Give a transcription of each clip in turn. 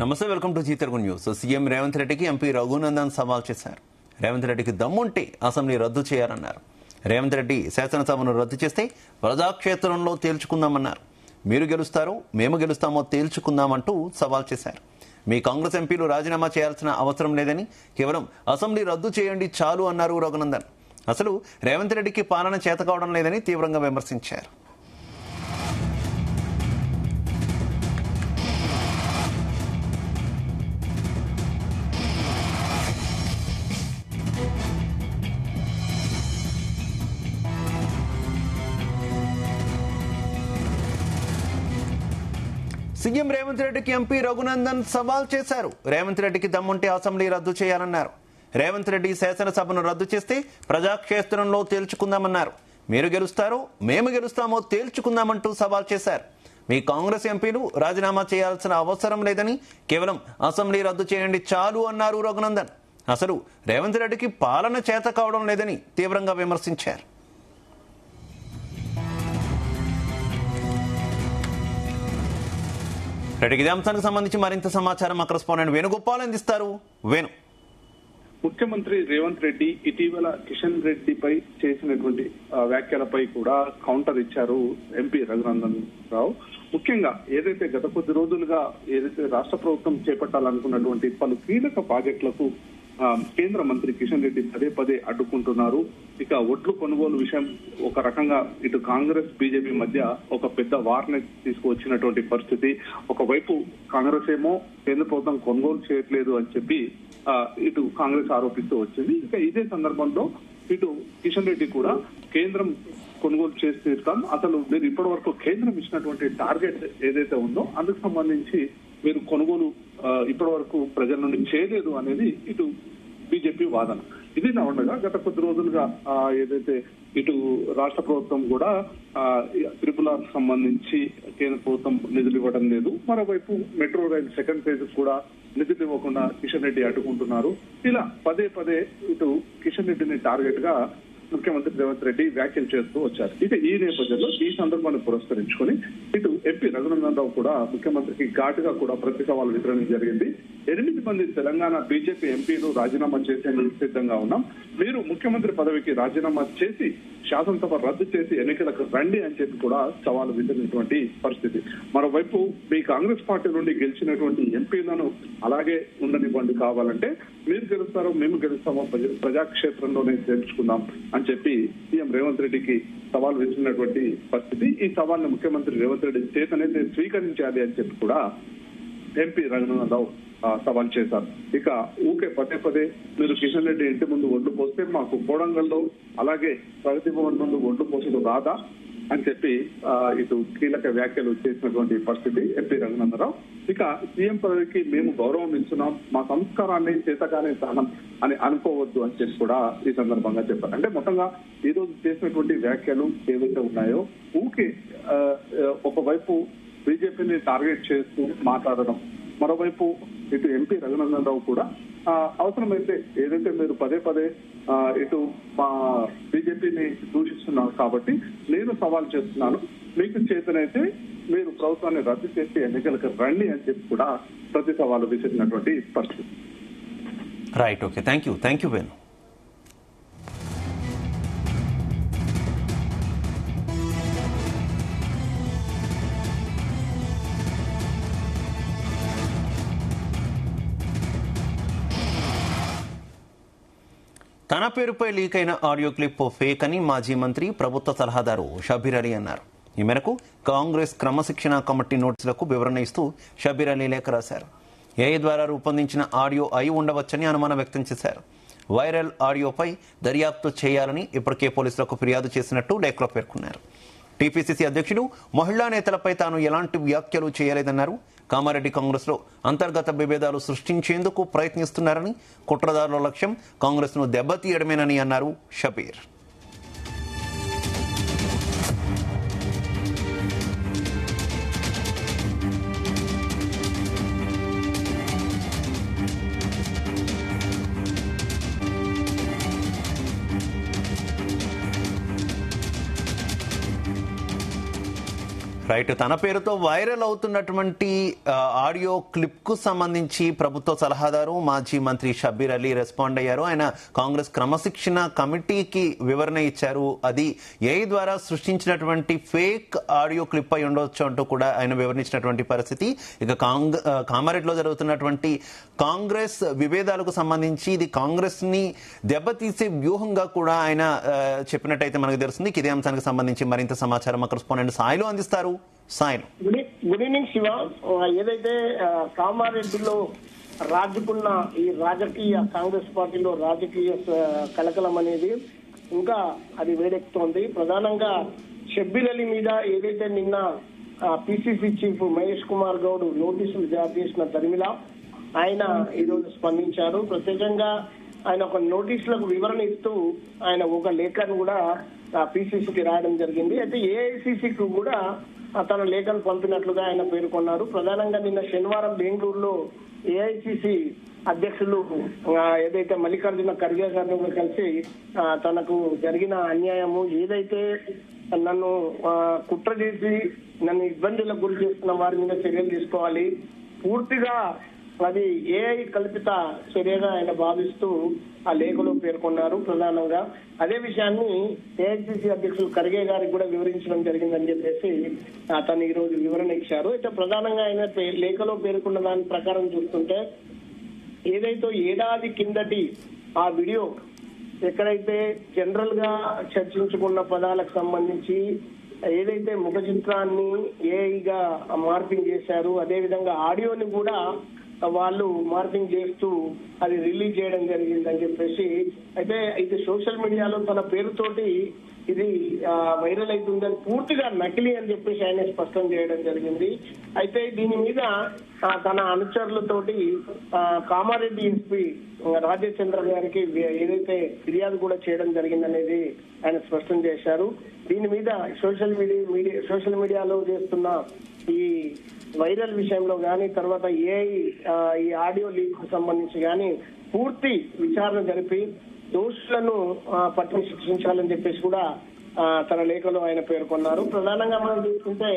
నమస్తే, welcome to Zee Telugu news. CM Revanth రెడ్డికి MP Raghunandan సవాల్ చేశారు. రేవంత్ రెడ్డికి దమ్ముంటే అసెంబ్లీ రద్దు చేయాలన్నారు. రేవంత్ రెడ్డి శాసనసభను రద్దు చేస్తే ప్రజాక్షేత్రంలో తేల్చుకుందామన్నారు. మీరు గెలుస్తారో మేము గెలుస్తామో తేల్చుకుందామంటూ సవాల్ చేశారు. మీ కాంగ్రెస్ ఎంపీలు రాజీనామా చేయాల్సిన అవసరం లేదని, కేవలం అసెంబ్లీ రద్దు చేయండి చాలు అన్నారు రఘునందన్. అసలు రేవంత్ రెడ్డికి పాలన చేతకావడం లేదని తీవ్రంగా విమర్శించారు. సీఎం రేవంత్ రెడ్డికి ఎంపీ రఘునందన్ సవాల్ చేశారు. రేవంత్ రెడ్డికి దమ్ముంటే అసెంబ్లీ రద్దు చేయాలన్నారు. రేవంత్ రెడ్డి శాసనసభను రద్దు చేస్తే ప్రజాక్షేత్రంలో తేల్చుకుందామన్నారు. మీరు గెలుస్తారో మేము గెలుస్తామో తేల్చుకుందామంటూ సవాల్ చేశారు. మీ కాంగ్రెస్ ఎంపీలు రాజీనామా చేయాల్సిన అవసరం లేదని, కేవలం అసెంబ్లీ రద్దు చేయండి చాలు అన్నారు రఘునందన్. అసలు రేవంత్ రెడ్డికి పాలన చేత కావడం లేదని తీవ్రంగా విమర్శించారు. రెడ్డికి ఇదే అంశానికి సంబంధించి మరింత సమాచారం మా కరెస్పాండెంట్ వేణుగోపాల్ అందిస్తారు. వేణు, ముఖ్యమంత్రి రేవంత్ రెడ్డి ఇటీవల కిషన్ రెడ్డిపై చేసినటువంటి వ్యాఖ్యలపై కూడా కౌంటర్ ఇచ్చారు ఎంపీ రఘునందన్ రావు. ముఖ్యంగా ఏదైతే గత కొద్ది రోజులుగా రాష్ట్ర ప్రభుత్వం చేపట్టాలనుకున్నటువంటి పలు కీలక ప్రాజెక్టులకు కేంద్ర మంత్రి కిషన్ రెడ్డి పదే పదే అడ్డుకుంటున్నారు. ఇక ఒడ్లు కొనుగోలు విషయం ఒక రకంగా ఇటు కాంగ్రెస్ బీజేపీ మధ్య ఒక పెద్ద వార్ని తీసుకువచ్చినటువంటి పరిస్థితి. ఒకవైపు కాంగ్రెస్ ఏమో కేంద్ర ప్రభుత్వం కొనుగోలు చేయట్లేదు అని చెప్పి ఇటు కాంగ్రెస్ ఆరోపిస్తూ వచ్చింది. ఇక ఇదే సందర్భంలో ఇటు కిషన్ రెడ్డి కూడా కేంద్రం కొనుగోలు చేసి తీరుతాం, అసలు మీరు ఇప్పటి వరకు కేంద్రం ఇచ్చినటువంటి టార్గెట్ ఏదైతే ఉందో అందుకు సంబంధించి మీరు కొనుగోలు ఇప్పటి వరకు ప్రజల నుండి చేయలేదు అనేది ఇటు బీజేపీ వాదన. ఇది ఉండగా గత కొద్ది రోజులుగా ఏదైతే ఇటు రాష్ట్ర ప్రభుత్వం కూడా త్రిపుల్ సంబంధించి కేంద్ర ప్రభుత్వం నిధులు ఇవ్వడం లేదు, మరోవైపు మెట్రో రైల్ సెకండ్ ఫేజ్ కూడా నిధులు ఇవ్వకుండా కిషన్ రెడ్డి అడ్డుకుంటున్నారు. ఇలా పదే పదే ఇటు కిషన్ రెడ్డిని టార్గెట్ గా ముఖ్యమంత్రి రేవంత్ రెడ్డి వ్యాఖ్యలు చేస్తూ వచ్చారు. ఇక ఈ నేపథ్యంలో ఈ సందర్భాన్ని పురస్కరించుకొని ఇటు ఎంపీ రఘునందన్ రావు కూడా ముఖ్యమంత్రికి ఘాటుగా కూడా ప్రతి సవాల్ వితరణ జరిగింది. 8 మంది తెలంగాణ బీజేపీ ఎంపీలు రాజీనామా చేసేందుకు సిద్ధంగా ఉన్నాం, మీరు ముఖ్యమంత్రి పదవికి రాజీనామా చేసి శాసనసభ రద్దు చేసి ఎన్నికలకు రండి అని చెప్పి కూడా సవాలు విసిరినటువంటి పరిస్థితి. మరోవైపు మీ కాంగ్రెస్ పార్టీ నుండి గెలిచినటువంటి ఎంపీలను అలాగే ఉండనివ్వండి, కావాలంటే మీరు గెలుస్తారో మేము గెలుస్తామో ప్రజాక్షేత్రంలోనే తేల్చుకుందాం అని చెప్పి సీఎం రేవంత్ రెడ్డికి సవాల్ విసిరినటువంటి పరిస్థితి. ఈ సవాల్ని ముఖ్యమంత్రి రేవంత్ రెడ్డి చేతనైతే స్వీకరించాలి అని చెప్పి కూడా ఎంపీ రఘునందన్ రావు సవాల్ చేశారు. ఇక ఊకే పదే పదే మీరు కిషన్ రెడ్డి ఇంటి ముందు ఒడ్లు పోస్తే మాకు కోడంగల్లో అలాగే ప్రగతి భవన్ ముందు ఒడ్లు పోసడం రాదా అని చెప్పి ఇటు కీలక వ్యాఖ్యలు చేసినటువంటి పరిస్థితి ఎంపీ రఘునందన్ రావు. ఇక సీఎం పదవికి మేము గౌరవం ఇస్తున్నాం, మా సంస్కారాన్ని చేతగానే సహనం అని అనుకోవద్దు అని చెప్పి కూడా ఈ సందర్భంగా చెప్పారు. అంటే మొత్తంగా ఈ రోజు చేసినటువంటి వ్యాఖ్యలు ఏవైతే ఉన్నాయో ఊకే ఒకవైపు బీజేపీని టార్గెట్ చేస్తూ మాట్లాడడం, మరోవైపు ఇటు ఎంపీ రఘునందన్ రావు కూడా అవసరమైతే ఏదైతే మీరు పదే పదే ఇటు మా బీజేపీని దూషిస్తున్నారు కాబట్టి నేను సవాల్ చేస్తున్నాను, మీకు చేతనైతే మీరు ప్రభుత్వాన్ని రద్దు చేసి ఎన్నికలకు రండి అని చెప్పి కూడా ప్రతి సవాలు విసిరినటువంటి పరిస్థితి. Right, okay, thank you Venu. తన పేరుపై లీక్ అయిన ఆడియో క్లిప్ ఫేక్ అని మాజీ మంత్రి ప్రభుత్వ సలహాదారు షబీర్ అలీ అన్నారు. ఈ మేరకు కాంగ్రెస్ క్రమశిక్షణ కమిటీ నోటీసులకు వివరణ ఇస్తూ షబీర్ అలీ లేఖ రాశారు. ఏఐ ద్వారా రూపొందించిన ఆడియో అయి ఉండవచ్చని అనుమానం వ్యక్తం చేశారు. వైరల్ ఆడియోపై దర్యాప్తు చేయాలని ఇప్పటికే పోలీసులకు ఫిర్యాదు చేసినట్టు లేఖలో పేర్కొన్నారు. టీపీసీసీ అధ్యక్షుడు మహిళా నేతలపై తాను ఎలాంటి వ్యాఖ్యలు చేయలేదన్నారు. కామారెడ్డి కాంగ్రెస్లో అంతర్గత విభేదాలు సృష్టించేందుకు ప్రయత్నిస్తున్నారని, కుట్రదారుల లక్ష్యం కాంగ్రెస్ను దెబ్బతీయడమేనని అన్నారు షబీర్. రైట్. తన పేరుతో వైరల్ అవుతున్నటువంటి ఆడియో క్లిప్ కు సంబంధించి ప్రభుత్వ సలహాదారు మాజీ మంత్రి షబ్బీర్ అలీ రెస్పాండ్ అయ్యారు. ఆయన కాంగ్రెస్ క్రమశిక్షణ కమిటీకి వివరణ ఇచ్చారు. అది ఏఐ ద్వారా సృష్టించినటువంటి ఫేక్ ఆడియో క్లిప్ అయి ఉండొచ్చు అంటూ కూడా ఆయన వివరించినటువంటి పరిస్థితి. ఇక కామారెడ్డిలో జరుగుతున్నటువంటి కాంగ్రెస్ విభేదాలకు సంబంధించి ఇది కాంగ్రెస్ ని దెబ్బతీసే వ్యూహంగా కూడా ఆయన చెప్పినట్టయితే మనకు తెలుస్తుంది. ఇదే అంశానికి సంబంధించి మరింత సమాచారం మా కరెస్పాండెంట్ సాయిలు అందిస్తారు. Sailu, good evening Shiva. ఏదైతే కామారెడ్డిలో రాజుకున్న ఈ రాజకీయ కాంగ్రెస్ పార్టీలో రాజకీయ కలకలం అనేది ఇంకా అది వేడెక్కుతోంది. ప్రధానంగా షబ్బీర్ అలీ మీద ఏదైతే నిన్న పిసిసి చీఫ్ మహేష్ కుమార్ గౌడ్ నోటీసులు జారీ చేసిన దరిమిలా ఆయన ఈరోజు స్పందించారు. ప్రత్యేకంగా ఆయన ఒక నోటీసులకు వివరణ ఇస్తూ ఆయన ఒక లేఖను కూడా పిసిసికి రాయడం జరిగింది. అయితే ఏఐసిసికి కూడా తన లేఖను పంపినట్లుగా ఆయన పేర్కొన్నారు. ప్రధానంగా నిన్న శనివారం బెంగళూరులో ఏఐసిసి అధ్యక్షులు ఏదైతే మల్లికార్జున ఖర్గే గారిని కూడా కలిసి తనకు జరిగిన అన్యాయము ఏదైతే నన్ను కుట్ర చేసి నన్ను ఇబ్బందులకు గురి చేస్తున్న వారి మీద చర్యలు తీసుకోవాలి, పూర్తిగా అది ఏఐ కల్పిత చర్యగా ఆయన భావిస్తూ ఆ లేఖలో పేర్కొన్నారు. ప్రధానంగా అదే విషయాన్ని ఏఐసిసి అధ్యక్షులు ఖర్గే గారికి కూడా వివరించడం జరిగిందని చెప్పేసి తను ఈ రోజు వివరణ ఇచ్చారు. అయితే ప్రధానంగా ఆయన లేఖలో పేర్కొన్న దాని ప్రకారం చూస్తుంటే ఏదైతే ఏడాది కిందటి ఆ వీడియో ఎక్కడైతే జనరల్ గా చర్చించుకున్న పదాలకు సంబంధించి ఏదైతే ముఖ చిత్రాన్ని ఏఐగా మార్పింగ్ చేశారు, అదేవిధంగా ఆడియోని కూడా వాళ్ళు మార్పింగ్ చేస్తూ అది రిలీజ్ చేయడం జరిగిందని చెప్పేసి అయితే ఇది సోషల్ మీడియాలో తన పేరుతోటి ఇది వైరల్ అవుతుందని పూర్తిగా నకిలీ అని చెప్పేసి ఆయన స్పష్టం చేయడం జరిగింది. అయితే దీని మీద తన అనుచరులతోటి కామారెడ్డి ఎస్పీ రాజేచంద్ర గారికి ఏదైతే ఫిర్యాదు కూడా చేయడం జరిగిందనేది ఆయన స్పష్టం చేశారు. దీని మీద సోషల్ మీడియాలో చేస్తున్న ఈ వైరల్ విషయంలో గానీ తర్వాత ఈ ఆడియో లీక్ కు సంబంధించి గానీ పూర్తి విచారణ జరిపి దోషులను పట్టుకుని శిక్షించాలని చెప్పేసి కూడా తన లేఖలో ఆయన పేర్కొన్నారు. ప్రధానంగా మనం చూసుకుంటే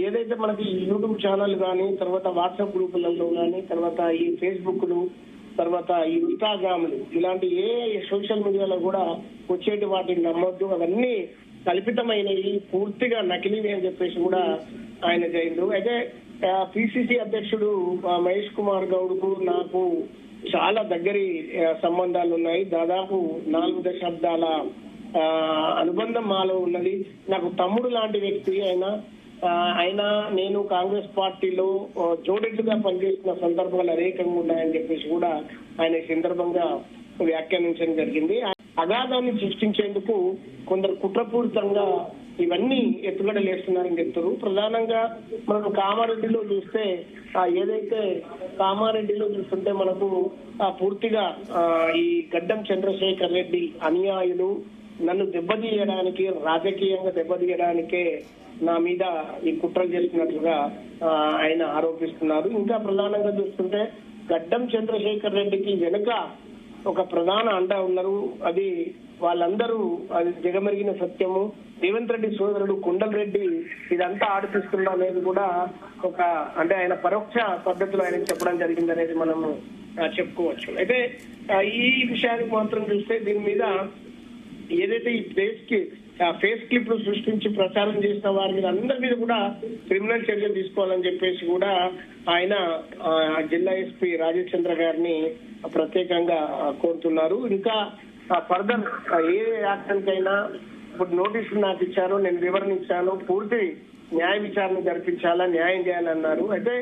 ఏదైతే మనకి యూట్యూబ్ ఛానల్ కానీ తర్వాత వాట్సాప్ గ్రూపులలో కానీ తర్వాత ఈ ఫేస్బుక్లు తర్వాత ఈ ఇన్స్టాగ్రామ్లు ఇలాంటి ఏ సోషల్ మీడియాలో కూడా వచ్చేటి వాటిని నమ్మొద్దు, అవన్నీ కల్పితమైనవి, పూర్తిగా నకిలీవి అని చెప్పేసి కూడా ఆయన చేయిండు. అయితే పిసిసి అధ్యక్షుడు మహేష్ కుమార్ గౌడ్ కు నాకు చాలా దగ్గరి సంబంధాలు ఉన్నాయి. దాదాపు 4 దశాబ్దాల అనుబంధం మాలో ఉన్నది. నాకు తమ్ముడు లాంటి వ్యక్తి ఆయన నేను కాంగ్రెస్ పార్టీలో జోడెడ్లుగా పనిచేసిన సందర్భాలు అనేకంగా ఉన్నాయని చెప్పేసి కూడా ఆయన ఈ సందర్భంగా వ్యాఖ్యానించడం జరిగింది. అగాధాన్ని సృష్టించేందుకు కొందరు కుట్రపూరితంగా ఇవన్నీ ఎత్తుగడలు వేస్తున్నారని చెప్తారు. ప్రధానంగా మనం కామారెడ్డిలో చూస్తే ఏదైతే కామారెడ్డిలో చూస్తుంటే మనకు పూర్తిగా ఈ గడ్డం చంద్రశేఖర్ రెడ్డి అనుయాయులు నన్ను దెబ్బతీయడానికి రాజకీయంగా దెబ్బతీయడానికే నా మీద ఈ కుట్రలు చేస్తున్నట్లుగా ఆయన ఆరోపిస్తున్నారు. ఇంకా ప్రధానంగా చూస్తుంటే గడ్డం చంద్రశేఖర్ రెడ్డికి వెనుక ఒక ప్రధాన అండ ఉన్నారు. అది వాళ్ళందరూ అది జగమెరిగిన సత్యము. రేవంత్ రెడ్డి సోదరుడు కొండల్ రెడ్డి ఇదంతా ఆడిపిస్తున్నా అనేది కూడా ఒక అంటే ఆయన పరోక్ష పద్ధతిలో ఆయన చెప్పడం జరిగింది అనేది మనము చెప్పుకోవచ్చు. అయితే ఈ విషయానికి మాత్రం చూస్తే దీని మీద ఏదైతే ఈ ఫేస్ క్లిప్ ను సృష్టించి ప్రచారం చేసిన వారి మీద అందరి మీద కూడా క్రిమినల్ చర్యలు తీసుకోవాలని చెప్పేసి కూడా ఆయన జిల్లా ఎస్పీ రాజేష్ చంద్ర గారిని ప్రత్యేకంగా కోరుతున్నారు. ఇంకా ఫర్దర్ ఏ యాక్షన్ కైనా ఇప్పుడు నోటీసులు నాకు ఇచ్చాను, నేను వివరణ ఇచ్చాను, పూర్తి న్యాయ విచారణ జరిపించాలా, న్యాయం చేయాలన్నారు. అయితే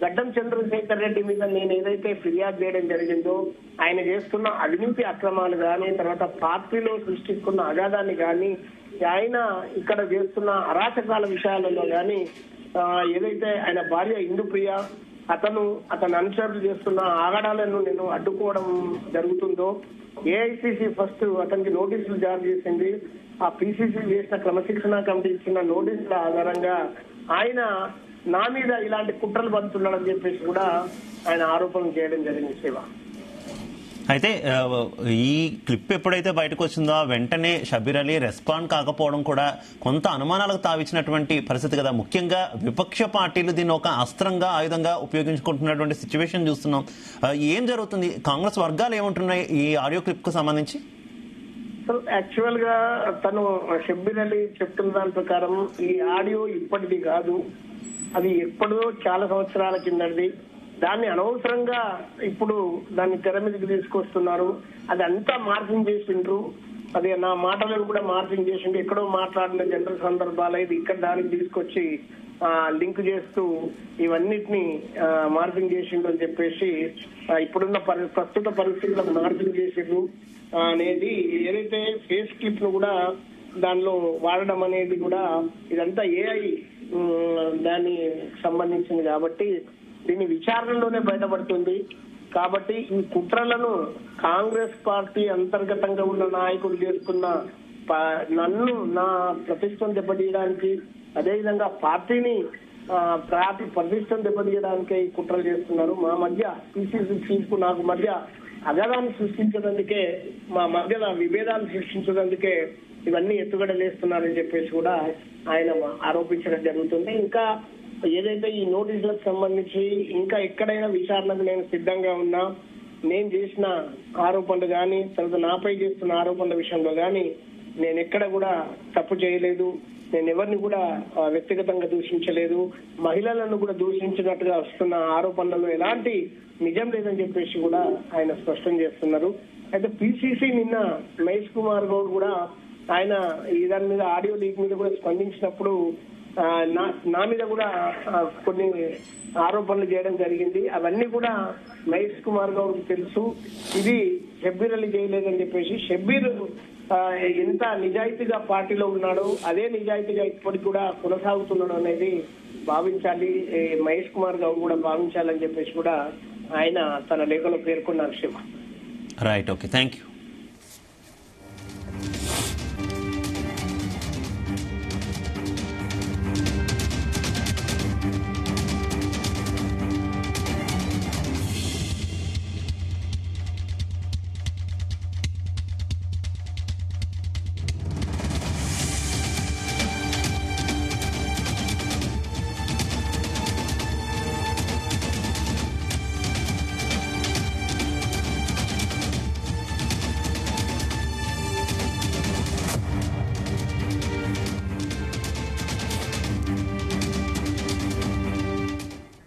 గడ్డం చంద్రశేఖర్ రెడ్డి మీద నేను ఏదైతే ఫిర్యాదు చేయడం జరిగిందో ఆయన చేస్తున్న అవినీతి అక్రమాలు కానీ తర్వాత పార్టీలో సృష్టిస్తున్న అగాధాన్ని కానీ ఆయన ఇక్కడ చేస్తున్న అరాచకాల విషయాలలో కానీ ఏదైతే ఆయన భార్య ఇందుప్రియ అతని అనుచరులు చేస్తున్న ఆగడాలను నేను అడ్డుకోవడం జరుగుతుందో ఏఐసిసి ఫస్ట్ అతనికి నోటీసులు జారీ చేసింది. ఆ పిసిసి చేసిన క్రమశిక్షణ కమిటీ ఇచ్చిన నోటీసుల ఆధారంగా ఆయన నా మీద ఇలాంటి కుట్రలు పడుతున్నాడని చెప్పేసి కూడా ఆయన ఆరోపణలు చేయడం జరిగింది. శివ, అయితే ఈ క్లిప్ ఎప్పుడైతే బయటకు వచ్చిందో వెంటనే షబీర్ అలీ రెస్పాండ్ కాకపోవడం కూడా కొంత అనుమానాలకు తావిచ్చినటువంటి పరిస్థితి కదా. ముఖ్యంగా విపక్ష పార్టీలు దీన్ని ఒక అస్త్రంగా ఆయుధంగా ఉపయోగించుకుంటున్నటువంటి సిచ్యువేషన్ చూస్తున్నాం. ఏం జరుగుతుంది? కాంగ్రెస్ వర్గాలు ఏమంటున్నాయి ఈ ఆడియో క్లిప్ కు సంబంధించి? యాక్చువల్ గా తను షబ్బీర్ అలీ చెప్తున్న దాని ప్రకారం ఈ ఆడియో ఇప్పటిది కాదు, అది ఎప్పుడో చాలా సంవత్సరాల కిందది. దాన్ని అనవసరంగా ఇప్పుడు దాన్ని తెర మీదకి తీసుకొస్తున్నారు. అది అంతా మార్పింగ్ చేసిండ్రు. అది నా మాటలను కూడా మార్పింగ్ చేసిండ్రు. ఎక్కడో మాట్లాడిన జనరల్ సందర్భాలు ఇది ఇక్కడ దానికి తీసుకొచ్చి లింక్ చేస్తూ ఇవన్నిటిని మార్పింగ్ చేసిండ్రు అని చెప్పేసి ఇప్పుడున్న ప్రస్తుత పరిస్థితులకు మార్పింగ్ చేసిండ్రు అనేది ఏదైతే ఫేస్ క్లిప్ ను కూడా దానిలో వాడడం అనేది కూడా ఇదంతా ఏఐ దాన్ని సంబంధించింది కాబట్టి దీని విచారణలోనే బయటపడుతుంది. కాబట్టి ఈ కుట్రలను కాంగ్రెస్ పార్టీ అంతర్గతంగా ఉన్న నాయకులు చేసుకున్న నన్ను నా ప్రతిష్టను దెబ్బతీయడానికి, అదేవిధంగా పార్టీని ప్రతిష్టను దెబ్బతీయడానికి ఈ కుట్రలు చేస్తున్నారు. మా మధ్య పిసిసి చీఫ్ కు నాకు మధ్య అగరాన్ని సృష్టించడానికే, మా మధ్య విభేదాలు సృష్టించడానికే ఇవన్నీ ఎత్తుగడలేస్తున్నారని చెప్పేసి కూడా ఆయన ఆరోపించడం జరుగుతుంది. ఇంకా ఏదైతే ఈ నోటీసులకు సంబంధించి ఇంకా ఎక్కడైనా విచారణకు నేను సిద్ధంగా ఉన్నా, నేను చేసిన ఆరోపణలు కానీ తర్వాత నాపై చేస్తున్న ఆరోపణల విషయంలో కానీ నేను ఎక్కడ కూడా తప్పు చేయలేదు, నేను ఎవరిని కూడా వ్యక్తిగతంగా దూషించలేదు, మహిళలను కూడా దూషించినట్టుగా వస్తున్న ఆరోపణలలో ఎలాంటి నిజం లేదని చెప్పేసి కూడా ఆయన స్పష్టం చేస్తున్నారు. అయితే పిసిసి నిన్న మహేష్ కుమార్ గౌడ్ కూడా ఆయన ఈ దాని మీద ఆడియో లీక్ మీద కూడా స్పందించినప్పుడు నా మీద కూడా కొన్ని ఆరోపణలు చేయడం జరిగింది. అవన్నీ కూడా మహేష్ కుమార్ గౌడ్ తెలుసు. ఇది షబ్బీర్ అలీ చేయలేదని చెప్పేసి, షబ్బీర్ ఎంత నిజాయితీగా పార్టీలో ఉన్నాడో అదే నిజాయితీగా ఇప్పటికి కూడా కొనసాగుతున్నాడు అనేది భావించాలి, మహేష్ కుమార్ గౌడ్ కూడా భావించాలని చెప్పేసి కూడా ఆయన తన లేఖలో పేర్కొన్నారు. Shiva right, okay, thank you.